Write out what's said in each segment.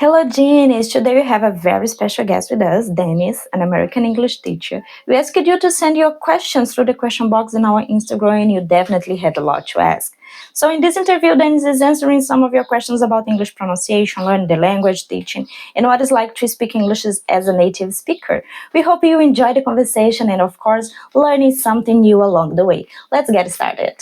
Hello, Janice. Today we have a very special guest with us, Dennis, an American English teacher. We asked you to send your questions through the question box in our Instagram, and you definitely had a lot to ask. So, in this interview, Dennis is answering some of your questions about English pronunciation, learning the language, teaching, and what it's like to speak English as a native speaker. We hope you enjoy the conversation and, of course, learning something new along the way. Let's get started.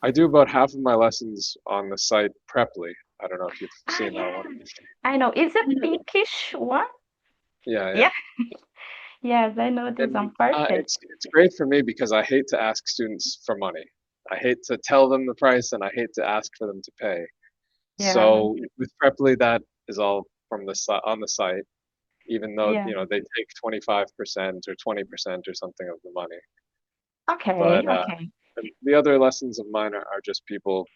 I do about half of my lessons on the site Preply. I don't know if you've Ah, seen that yeah, one. I know. It's a pinkish one. Yeah, yeah. Yeah, yes, I know this And one. Perfect. it's great for me because I hate to ask students for money. I hate to tell them the price and I hate to ask for them to pay. Yeah, So with Preply, that is all from on the site, even though, yeah. they take 25% or 20% or something of the money. Okay, But okay. the other lessons of mine are just people,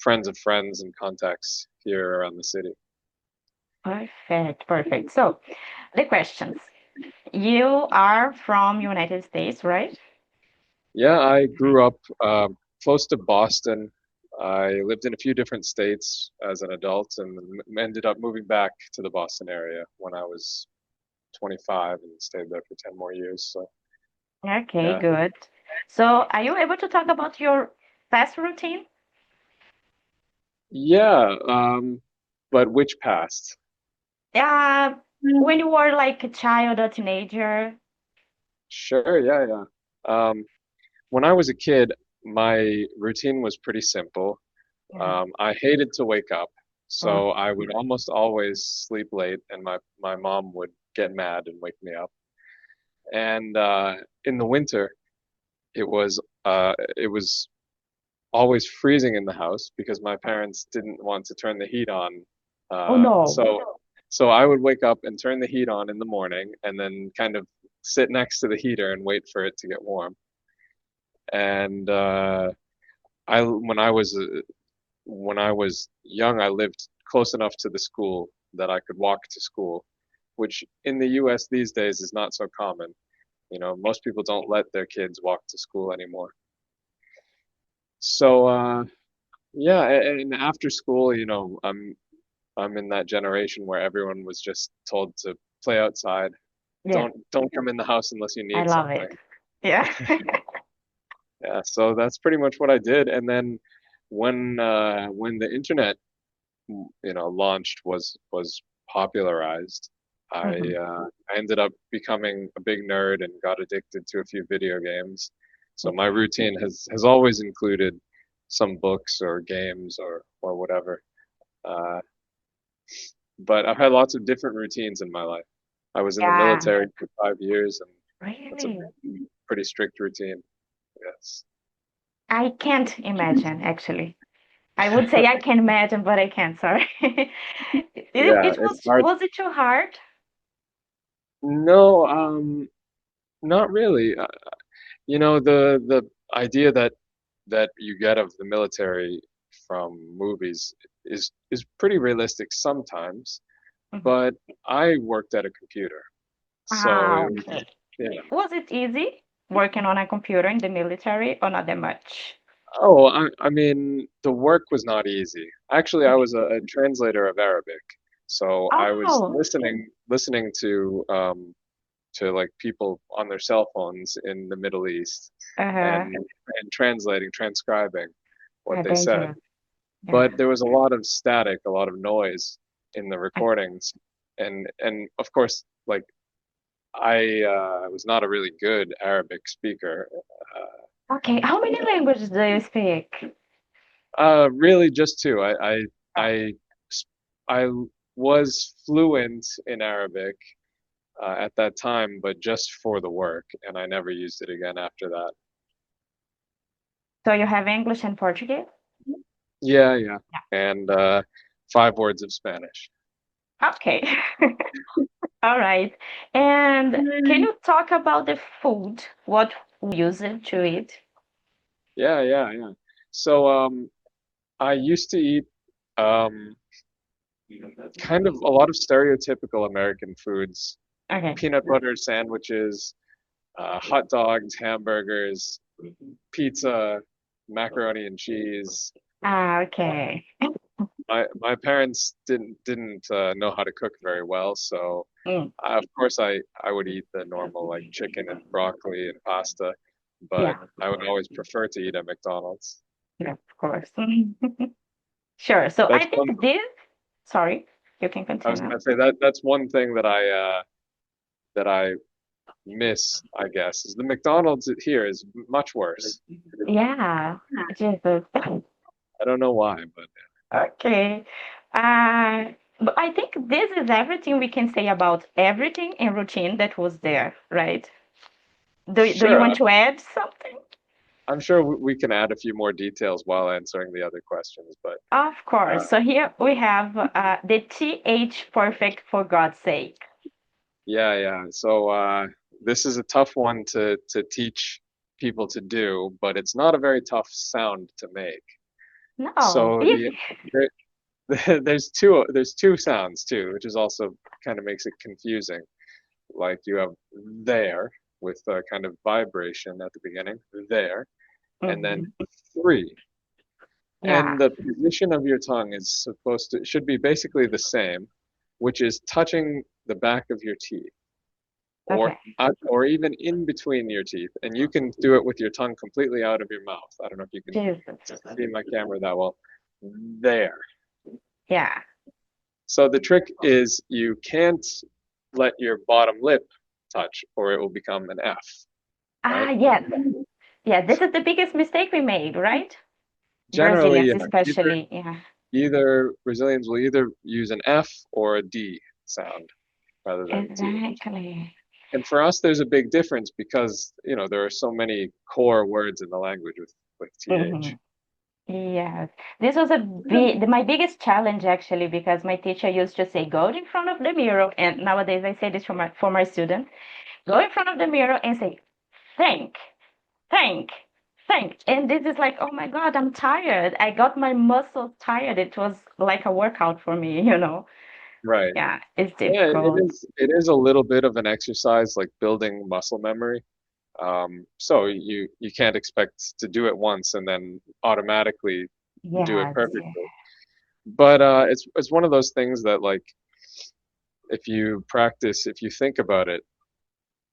friends of friends and contacts here around the city. Perfect, perfect. So, the questions. You are from United States, right? Yeah, I grew up close to Boston. I lived in a few different states as an adult and ended up moving back to the Boston area when I was 25 and stayed there for 10 more years. So, Okay, yeah. good. So, are you able to talk about your fast routine? Yeah, but which past? Yeah, when you were like a child or teenager. Sure, yeah, yeah. When I was a kid, my routine was pretty simple. Yeah. I hated to wake up, Oh, so I would almost always sleep late, and my mom would get mad and wake me up. And in the winter, it was always freezing in the house because my parents didn't want to turn the heat on. oh Uh, no. so so I would wake up and turn the heat on in the morning, and then kind of sit next to the heater and wait for it to get warm. And I when I was young, I lived close enough to the school that I could walk to school, which in the U.S. these days is not so common. Most people don't let their kids walk to school anymore. So yeah, and after school, I'm in that generation where everyone was just told to play outside. Yeah, Don't come in the house unless you I need love something. it. Yeah. Yeah, so that's pretty much what I did. And then when the internet launched was popularized, Mhm. I ended up becoming a big nerd and got addicted to a few video games. So my Yeah. routine has always included some books or games or whatever. Uh, but I've had lots of different routines in my life. I was in the Yeah. military for 5 years, and that's a Really? pretty strict routine. Yes. I can't imagine, actually. I would say I can imagine, but I can't, sorry. Yeah, It it's hard. was it too hard? No, not really. The idea that you get of the military from movies is pretty realistic sometimes, Mhm. but I worked at a computer, so Ah, it was, okay. yeah. Was it easy working on a computer in the military or not that much? Oh, I mean, the work was not easy. Actually, I Okay. was a translator of Arabic, so I was Oh, listening to like people on their cell phones in the Middle East uh-huh. and translating, transcribing what Yeah, they said. dangerous. Yeah. But there was a lot of static, a lot of noise in the recordings, and of course, like I was not a really good Arabic speaker. Okay, how many languages do you speak? Really, just two. I I was fluent in Arabic at that time, but just for the work, and I never used it again after that. So you have English and Portuguese? Yeah, yeah, and 5 words of Spanish. Okay. All right. And can you talk about the food? What we use it to eat? Yeah, yeah, yeah. So I used to eat um, kind of a lot of stereotypical American foods, Okay. peanut butter sandwiches, hot dogs, hamburgers, pizza, macaroni and cheese. Ah, okay. my parents didn't know how to cook very well, so Mm, of course I would eat the normal like chicken and broccoli and pasta, but yeah, I would always prefer to eat at McDonald's. yeah, of course. Sure. So I That's think one. this, sorry, you can I was continue. gonna say that's one thing that I miss, I guess, is the McDonald's here is much worse. Yeah, Jesus. I don't know why, but Okay. But I think this is everything we can say about everything in routine that was there, right? Do you sure, want to add something? I'm sure we can add a few more details while answering the other questions, but Of course. uh, So here we have the TH perfect for God's sake. yeah, yeah. So this is a tough one to teach people to do, but it's not a very tough sound to make. No, So easy. there's two sounds too, which is also kind of makes it confusing. Like you have there with a kind of vibration at the beginning, there, and then Mhm. three. Yeah. And the position of your tongue is should be basically the same, which is touching the back of your teeth Okay. or even in between your teeth. And you can do it with your tongue completely out of your mouth. I don't know if you can Jesus. see my camera that well. There. Yeah. So the trick is you can't let your bottom lip touch or it will become an F, right? Ah, yes. Yeah, this is the biggest mistake we made, right? Generally, Brazilians yeah, especially. Yeah. either Brazilians will either use an F or a D sound rather than a TH. Exactly. And for us, there's a big difference because, there are so many core words in the language with TH. Mhm. Yes, this was my biggest challenge actually because my teacher used to say, go in front of the mirror, and nowadays I say this for my students, go in front of the mirror and say, think, think, think. And this is like, oh my God, I'm tired. I got my muscles tired. It was like a workout for me, you know. Right. Yeah, it's Yeah, it difficult. is. It is a little bit of an exercise, like building muscle memory. So you can't expect to do it once and then automatically do it Yes, yeah. perfectly. But it's one of those things that like if you practice, if you think about it,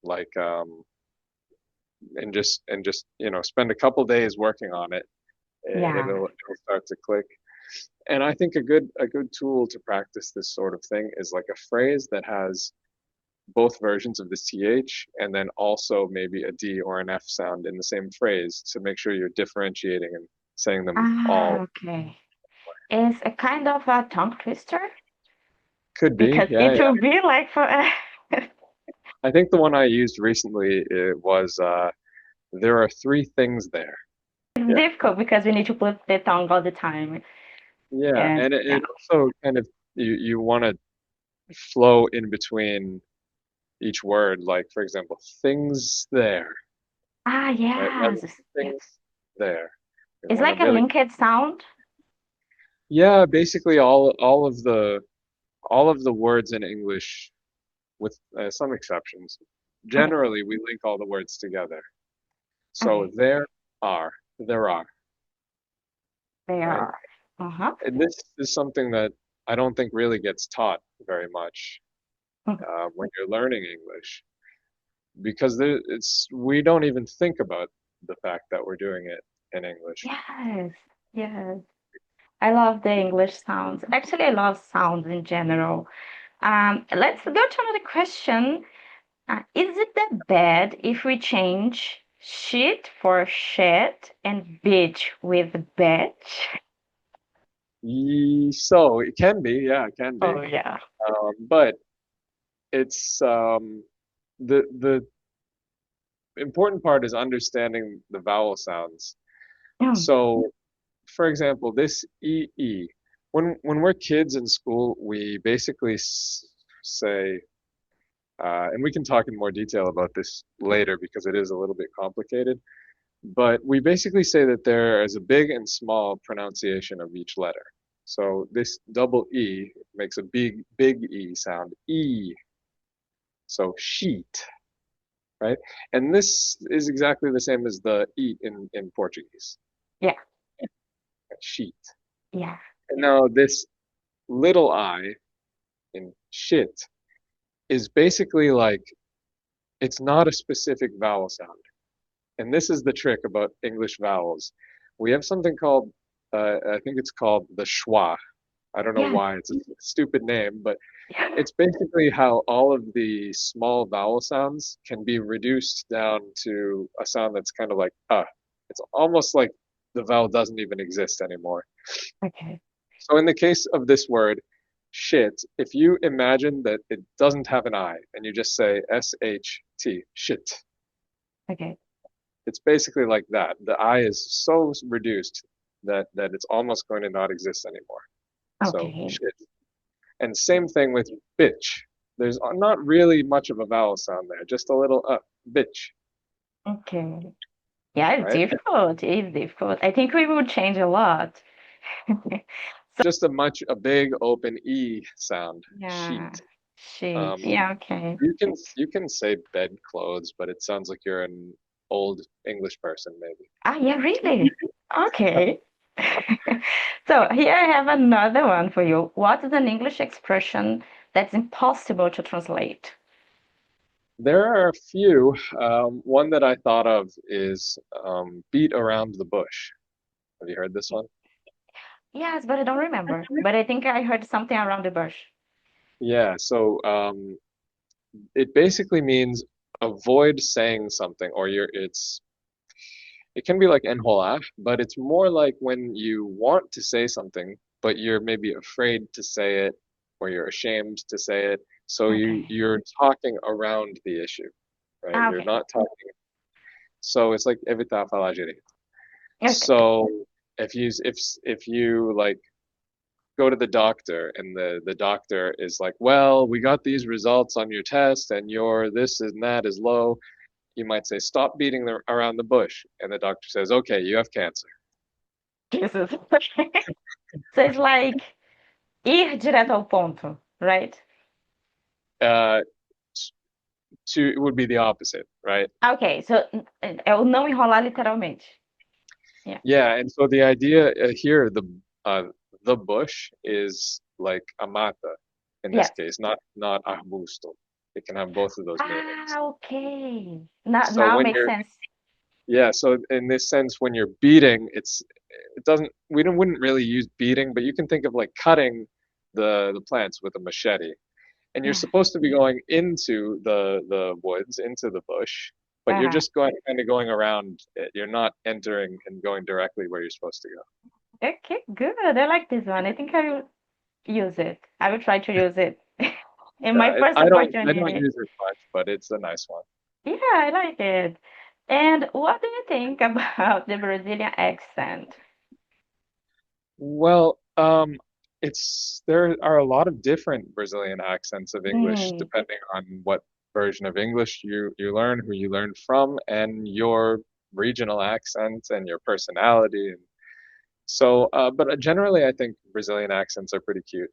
like and just spend a couple days working on it, Yeah. it'll start to click. And I think a good tool to practice this sort of thing is like a phrase that has both versions of the th and then also maybe a d or an f sound in the same phrase to make sure you're differentiating and saying them all. Ah, okay. It's a kind of a tongue twister Could be, because yeah, it yeah. will be like for I think the one I used recently it was there are three things there. it's Yeah, difficult because we need to put the tongue all the time. yeah, And and it, yeah. it also kind of you want to flow in between each word. Like for example, things there, Ah, right? Rather yes. than Yes. things there. You It's want to like a really, linked sound. yeah, basically all of the words in English, with some exceptions. Okay. Generally, we link all the words together. So Okay. there are, They right? are. Uh-huh. And this is something that I don't think really gets taught very much when you're learning English, because we don't even think about the fact that we're doing it in English. Yes. Yes. I love the English sounds. Actually, I love sounds in general. Let's go to another question. Is it that bad if we change shit for shed and bitch with bitch? So it can be, yeah, it can be, Oh yeah. but it's the important part is understanding the vowel sounds. Mm, So, for example, this ee, when we're kids in school, we basically say, and we can talk in more detail about this later because it is a little bit complicated. But we basically say that there is a big and small pronunciation of each letter. So this double E makes a big E sound. E. So sheet, right? And this is exactly the same as the E in Portuguese. yeah. Sheet. Yeah. Now, this little I in shit is basically like it's not a specific vowel sound. And this is the trick about English vowels. We have something called, I think it's called the schwa. I don't know Yes. why, it's a stupid name, but it's basically how all of the small vowel sounds can be reduced down to a sound that's kind of like It's almost like the vowel doesn't even exist anymore. Okay. So in the case of this word, shit, if you imagine that it doesn't have an I and you just say SHT, shit, Okay. it's basically like that. The I is so reduced that it's almost going to not exist anymore. So Okay. shit. And same thing with bitch. There's not really much of a vowel sound there, just a little bitch, Okay. Yeah, it's right? difficult. It's difficult. I think we will change a lot. Just a big open E sound, Yeah. sheet. Shit. Um, Yeah, okay. you can say bedclothes, but it sounds like you're an old English person, maybe. Ah, yeah, really? Okay. So here I have another one for you. What is an English expression that's impossible to translate? There are a few. One that I thought of is beat around the bush. Have you heard this one? Yes, but I don't remember. But I think I heard something around the bush. Yeah, so it basically means avoid saying something, or it can be like enhola, but it's more like when you want to say something, but you're maybe afraid to say it, or you're ashamed to say it. So Okay. you're talking around the issue, right? Ah, You're okay. not talking. So it's like evitar falar direito. Okay. So if you like go to the doctor and the doctor is like, well, we got these results on your test and your this and that is low, you might say, stop beating around the bush. And the doctor says, okay, you have cancer. Jesus. So it's like ir direto ao ponto, right? Uh, it would be the opposite, right? Ok, so é o não enrolar literalmente. Yeah. Yeah, and so the idea here, uh, the bush is like a mata in this Yes. case, not arbusto. It can have both of those meanings. Ah, okay. Now, So now when makes you're sense. Yeah, so in this sense, when you're beating, it doesn't we don't wouldn't really use beating, but you can think of like cutting the plants with a machete. And you're Yeah. supposed to be going into the woods, into the bush, but you're Uh-huh. just going around it. You're not entering and going directly where you're supposed to go. Okay, good. I like this one. I think I will use it. I will try to use it in my Yeah, first I don't opportunity. use it much, but it's a nice one. Yeah, I like it. And what do you think about the Brazilian accent? Well, there are a lot of different Brazilian accents of English Mm, depending on what version of English you learn, who you learn from, and your regional accent and your personality. And so, but generally, I think Brazilian accents are pretty cute.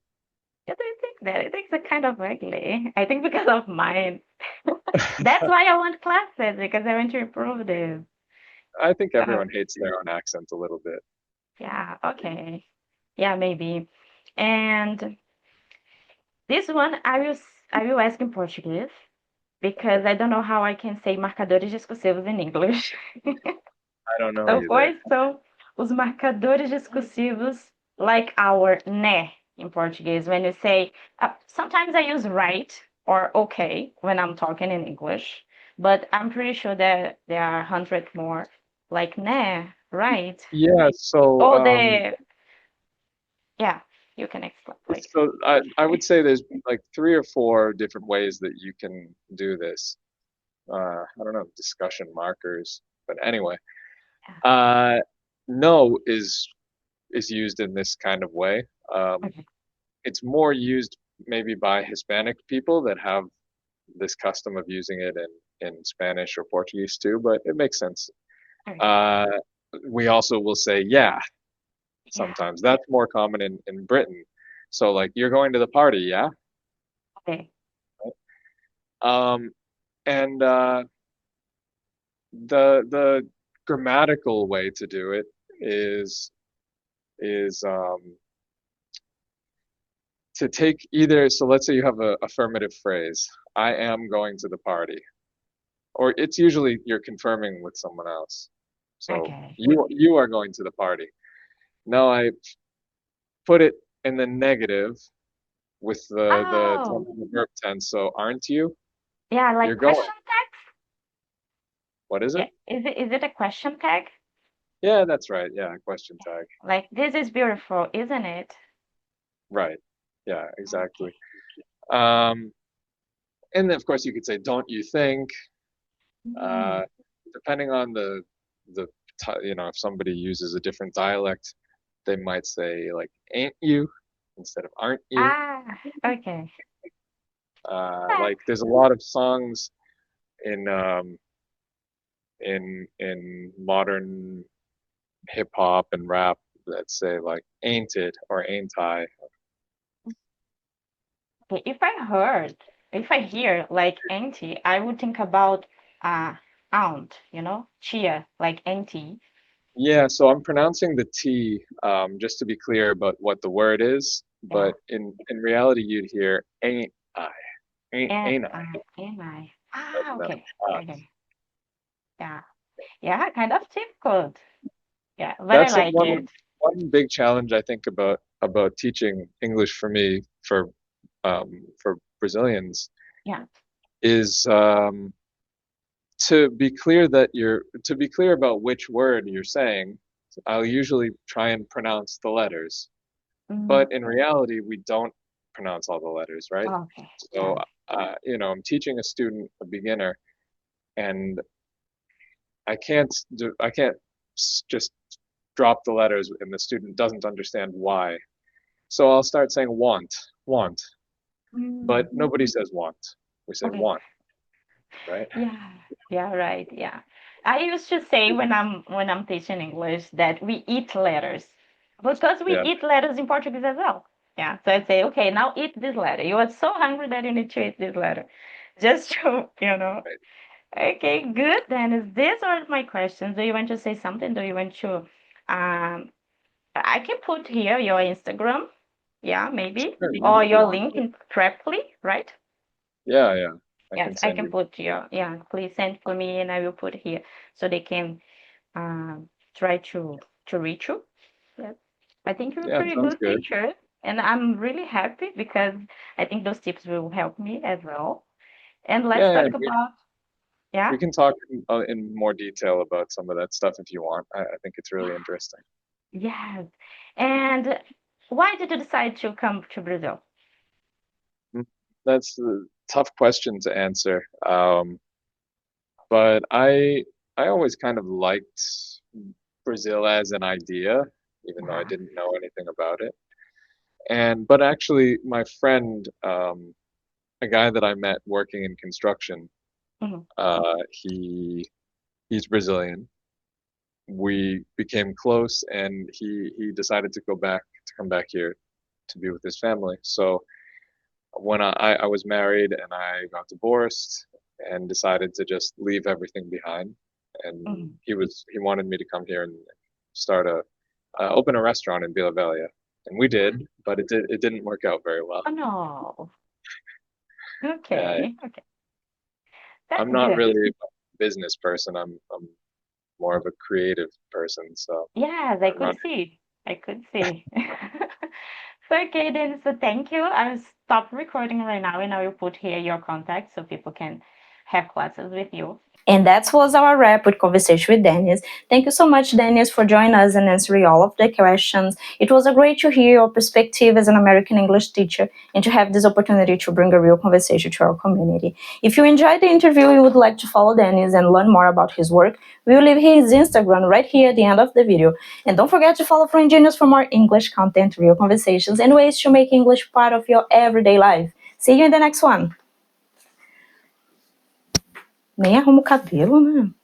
I don't think that. I think it's kind of ugly. I think because of mine. That's why I want classes, because I want to improve this. I think Uh, everyone hates their own accent a little bit. yeah, okay. Yeah, maybe. And this one I will ask in Portuguese because I don't know how I can say marcadores discursivos in English. I don't know Então, either. quais são os marcadores discursivos like our né in Portuguese? When you say, sometimes I use right or okay when I'm talking in English, but I'm pretty sure that there are 100 more like né, right? Yeah, so Oh, yeah, you can explain, please. I would say there's like three or four different ways that you can do this. I don't know, discussion markers, but anyway, Yeah. uh, no is used in this kind of way. Okay. It's more used maybe by Hispanic people that have this custom of using it in Spanish or Portuguese too, but it makes sense. Okay. Uh, we also will say yeah Yeah. sometimes. That's more common in Britain. So like you're going to the party, yeah? Okay. Um, and the grammatical way to do it is to take either, so let's say you have a affirmative phrase, I am going to the party, or it's usually you're confirming with someone else. So Okay. you are going to the party. Now I put it in the negative with Oh, the verb tense. So aren't you? yeah, You're like going. question tags? What is Yeah, it? is it a question tag? Yeah, that's right. Yeah, question tag. Like this is beautiful, isn't it? Right. Yeah, exactly. Okay. Um, and then of course you could say, don't you think? Uh, Mm. depending on if somebody uses a different dialect, they might say like, ain't you instead of aren't you. Ah, okay. Like there's a lot of songs in in modern hip hop and rap that say like ain't it or ain't I. Okay, if I hear like auntie, I would think about uh aunt, chia, like auntie. Yeah, so I'm pronouncing the T just to be clear about what the word is, Yeah. but in reality you'd hear ain't I, And ain't I, am I? rather Ah, than okay. I. Okay. Yeah. Yeah, kind of difficult. Yeah, but I That's like it. one big challenge I think about teaching English for me for Brazilians Yeah. is to be clear about which word you're saying. I'll usually try and pronounce the letters, Mm, but in reality we don't pronounce all the letters, right? okay. So Yeah. I'm teaching a student, a beginner, and I can't just drop the letters and the student doesn't understand why. So I'll start saying want, Mm, but nobody says want. We say okay. want, right? Yeah. Yeah, right. Yeah. I used to say when I'm teaching English that we eat letters because we Yeah, eat letters in Portuguese as well. Yeah. So I say, okay, now eat this letter. You are so hungry that you need to eat this letter. Just to. right. Okay, good. Then is these are my questions. Do you want to say something? Do you want to um I can put here your Instagram, yeah, maybe, Sure, yeah, or if you your want. link in Preply, right? Yeah, yeah. I Yes, can I send can you. put your, yeah, please send for me and I will put here so they can try to reach you. Yes. I think you're a Yeah, pretty sounds good good. teacher, and I'm really happy because I think those tips will help me as well. And let's Yeah, yeah. talk about, yeah, We can talk in more detail about some of that stuff if you want. I think it's really interesting. yes. And why did you decide to come to Brazil? Mm, That's a tough question to answer. But I always kind of liked Brazil as an idea, even though I Yeah. didn't know anything about it. But actually, my friend, a guy that I met working in construction, Mhm. he's Brazilian. We became close, and he decided to come back here to be with his family. So when I was married and I got divorced and decided to just leave everything behind, and Mhm. he wanted me to come here and start open a restaurant in Vila Velha, and we did, but it didn't work out very well. Oh no. Uh, Okay. Okay. That's I'm not good. really a business person. I'm more of a creative person, so Yes, I I'm not. could see. I could see. So okay then, so thank you. I'll stop recording right now and I will put here your contact so people can have classes with you. And that was our wrap with Conversation with Dennis. Thank you so much, Dennis, for joining us and answering all of the questions. It was a great to hear your perspective as an American English teacher and to have this opportunity to bring a real conversation to our community. If you enjoyed the interview and would like to follow Dennis and learn more about his work, we will leave his Instagram right here at the end of the video. And don't forget to follow Friend Genius for more English content, real conversations, and ways to make English part of your everyday life. See you in the next one. Nem arrumo o cabelo, né?